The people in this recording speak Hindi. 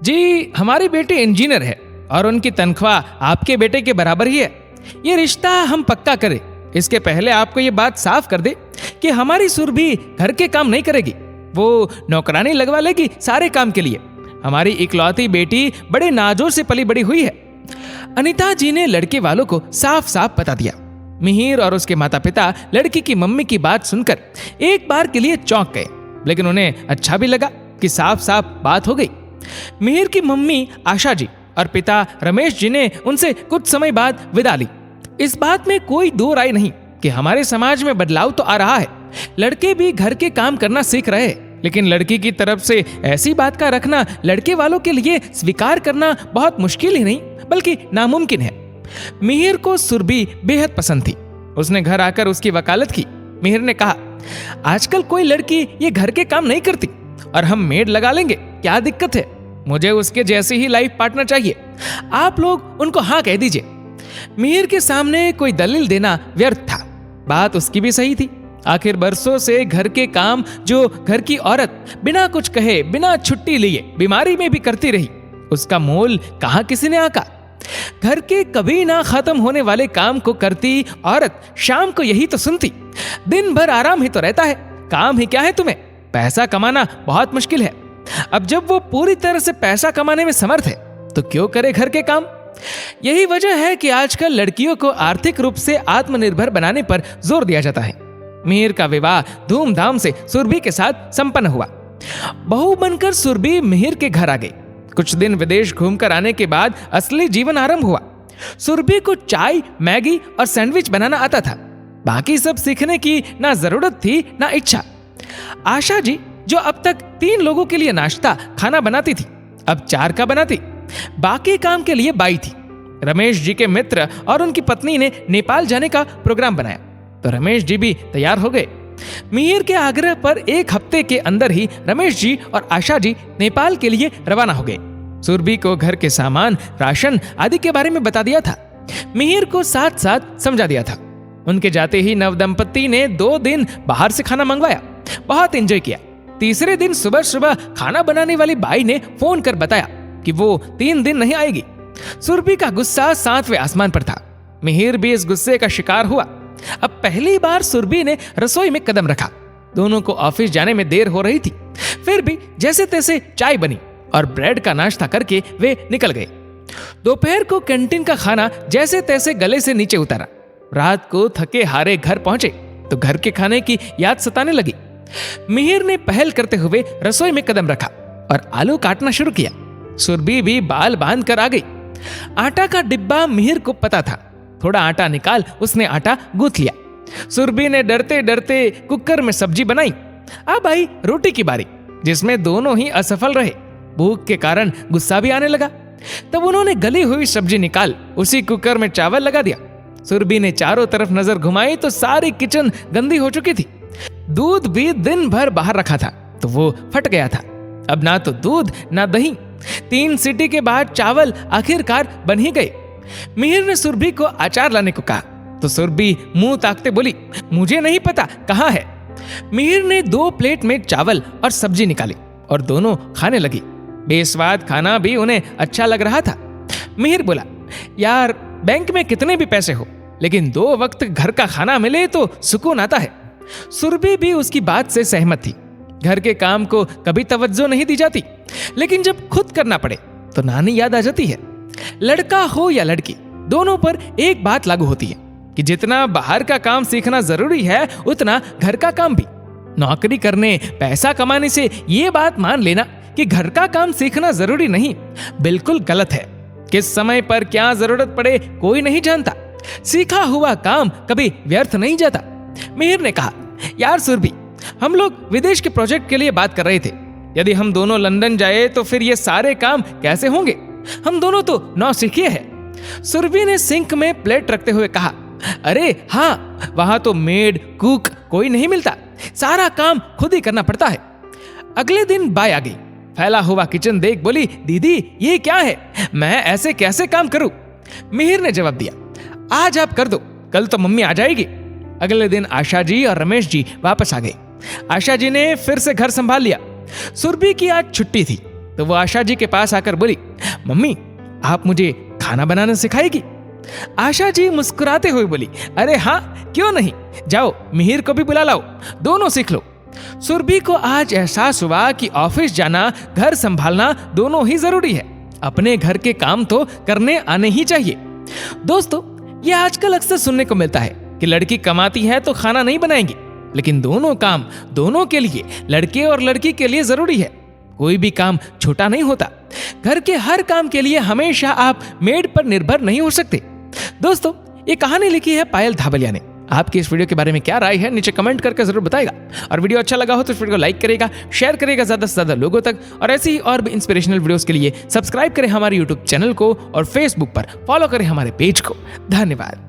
जी, हमारी बेटी इंजीनियर है और उनकी तनख्वाह आपके बेटे के बराबर ही है। ये रिश्ता हम पक्का करें, इसके पहले आपको ये बात साफ कर दे कि हमारी सुरभि घर के काम नहीं करेगी। वो नौकरानी लगवा लेगी सारे काम के लिए। हमारी इकलौती बेटी बड़े नाजोर से पली बड़ी हुई है। अनीता जी ने लड़के वालों को साफ साफ बता दिया। मिहिर और उसके माता पिता लड़की की मम्मी की बात सुनकर एक बार के लिए चौंक गए, लेकिन उन्हें अच्छा भी लगा कि साफ साफ बात हो गई। मिहिर की मम्मी आशा जी और पिता रमेश जी ने उनसे कुछ समय बाद विदा ली। इस बात में कोई दो राय नहीं कि हमारे समाज में बदलाव तो आ रहा है। लड़के भी घर के काम करना सीख रहे हैं, लेकिन लड़की की तरफ से ऐसी बात का रखना लड़के वालों के लिए स्वीकार करना बहुत मुश्किल ही नहीं बल्कि नामुमकिन है। मिहिर को सुरभि बेहद पसंद थी। उसने घर आकर उसकी वकालत की। मिहिर ने कहा, आजकल कोई लड़की ये घर के काम नहीं करती और हम मेड लगा लेंगे, क्या दिक्कत है? मुझे उसके जैसी ही लाइफ पार्टनर चाहिए। आप लोग उनको हाँ कह दीजिए। मिहिर के सामने कोई दलील देना व्यर्थ था। बात उसकी भी सही थी। आखिर बरसों से घर के काम जो घर की औरत बिना कुछ कहे, बिना छुट्टी लिए, बीमारी में भी करती रही, उसका मोल कहां किसी ने आका। घर के कभी ना खत्म होने वाले काम को करती औरत शाम को यही तो सुनती, दिन भर आराम ही तो रहता है, काम ही क्या है तुम्हें, पैसा कमाना बहुत मुश्किल है। अब जब वो पूरी तरह से पैसा कमाने में समर्थ है तो क्यों करे घर के काम? यही वजह है कि आजकल लड़कियों को आर्थिक रूप से आत्मनिर्भर बनाने पर जोर दिया जाता है। मिहिर का विवाह धूमधाम से सुरभि के साथ संपन्न हुआ। बहू बनकर सुरभि मिहिर के घर आ गई। कुछ दिन विदेश घूमकर आने के बाद असली जीवन आरंभ हुआ। सुरभि को चाय, मैगी और सैंडविच बनाना आता था। बाकी सब सीखने की ना जरूरत थी ना इच्छा। आशा जी जो अब तक 3 लोगों के लिए नाश्ता खाना बनाती थी, अब 4 का बनाती। बाकी काम के लिए बाई थी। रमेश जी के मित्र और उनकी पत्नी ने नेपाल जाने का प्रोग्राम बनाया तो रमेश जी भी तैयार हो गए। मिहिर के आग्रह पर 1 हफ्ते के अंदर ही रमेश जी और आशा जी नेपाल के लिए रवाना हो गए। सुरभि को घर के सामान, राशन आदि के बारे में बता दिया था। मिहिर को साथ साथ समझा दिया था। उनके जाते ही नवदंपति ने 2 दिन बाहर से खाना मंगवाया, बहुत एंजॉय किया। तीसरे दिन सुबह सुबह खाना बनाने वाली बाई ने फोन कर बताया कि वो 3 दिन नहीं आएगी। सुरभि का गुस्सा 7वें आसमान पर था। मिहिर भी इस गुस्से का शिकार हुआ। अब पहली बार सुरभि ने रसोई में कदम रखा। दोनों को ऑफिस जाने में देर हो रही थी, फिर भी जैसे तैसे चाय बनी और ब्रेड का नाश्ता करके वे निकल गए। दोपहर को कैंटीन का खाना जैसे तैसे गले से नीचे उतारा। रात को थके हारे घर पहुंचे तो घर के खाने की याद सताने लगी। मिहिर ने पहल करते हुए रसोई में कदम रखा और आलू काटना शुरू किया। सुरभि भी बाल बांध कर आ गई। आटा का डिब्बा मिहिर को पता था। थोड़ा आटा निकाल उसने आटा गूंथ लिया। सुरभि ने डरते डरते कुकर में सब्जी बनाई। अब आई रोटी की बारी, जिसमें दोनों ही असफल रहे। भूख के कारण गुस्सा भी आने लगा। तब उन्होंने गली हुई सब्जी निकाल उसी कुकर में चावल लगा दिया। सुरभि ने चारों तरफ नजर घुमाई तो सारी किचन गंदी हो चुकी थी। दूध भी दिन भर बाहर रखा था तो वो फट गया था। अब ना तो दूध ना दही। 3 सीटी के बाद चावल आखिरकार बन ही गए। मिहिर ने सुरभि को अचार लाने को कहा तो सुरभि मुंह ताकते बोली, मुझे नहीं पता कहाँ है। मिहिर ने 2 प्लेट में चावल और सब्जी निकाली और दोनों खाने लगी। बेस्वाद खाना भी उन्हें अच्छा लग रहा था। मिहिर बोला, यार बैंक में कितने भी पैसे हो लेकिन 2 वक्त घर का खाना मिले तो सुकून आता है। सुरभि भी उसकी बात से सहमत थी। घर के काम को कभी तवज्जो नहीं दी जाती, लेकिन जब खुद करना पड़े तो नानी याद आ जाती है। लड़का हो या लड़की, दोनों पर एक बात लागू होती है कि जितना बाहर का काम सीखना जरूरी है उतना घर का काम भी। नौकरी करने, पैसा कमाने से ये बात मान लेना कि घर का काम सीखना जरूरी नहीं, बिल्कुल गलत है। किस समय पर क्या जरूरत पड़े कोई नहीं जानता। सीखा हुआ काम कभी व्यर्थ नहीं जाता। मिहिर ने कहा, यार सुरभि, हम लोग विदेश के प्रोजेक्ट के लिए बात कर रहे थे। यदि हम दोनों लंदन जाए तो फिर ये सारे काम कैसे होंगे? हम दोनों तो नौसिखिए हैं। सुरभि ने सिंक में प्लेट रखते हुए कहा, अरे हाँ, वहां तो मेड कुक कोई नहीं मिलता, सारा काम खुद ही करना पड़ता है। अगले दिन बाई आ गई। फैला हुआ किचन देख बोली, दीदी ये क्या है, मैं ऐसे कैसे काम करूं? मिहिर ने जवाब दिया, आज आप कर दो, कल तो मम्मी आ जाएगी। अगले दिन आशा जी और रमेश जी वापस आ गए। आशा जी ने फिर से घर संभाल लिया। सुरभि की आज छुट्टी थी। तो वो आशा जी के पास आकर बोली, मम्मी आप मुझे खाना बनाना सिखाएगी? आशा जी मुस्कुराते हुए बोली, अरे हाँ क्यों नहीं, जाओ मिहिर को भी बुला लाओ, दोनों सीख लो। सुरभि को आज एहसास हुआ कि ऑफिस जाना, घर संभालना दोनों ही जरूरी है। अपने घर के काम तो करने आने ही चाहिए। दोस्तों, ये आजकल अक्सर सुनने को मिलता है कि लड़की कमाती है तो खाना नहीं बनाएगी, लेकिन दोनों काम दोनों के लिए, लड़के और लड़की के लिए जरूरी है। कोई भी काम छोटा नहीं होता। घर के हर काम के लिए हमेशा आप मेड पर निर्भर नहीं हो सकते। दोस्तों, ये कहानी लिखी है पायल धाबलिया ने। आपकी इस वीडियो के बारे में क्या राय है नीचे कमेंट करके जरूर बताएगा। और वीडियो अच्छा लगा हो तो इस वीडियो को लाइक करेगा, शेयर करेगा ज्यादा से ज्यादा लोगों तक। और ऐसी ही और भी इंस्पिरेशनल वीडियोस के लिए सब्सक्राइब करें हमारे यूट्यूब चैनल को और फेसबुक पर फॉलो करें हमारे पेज को। धन्यवाद।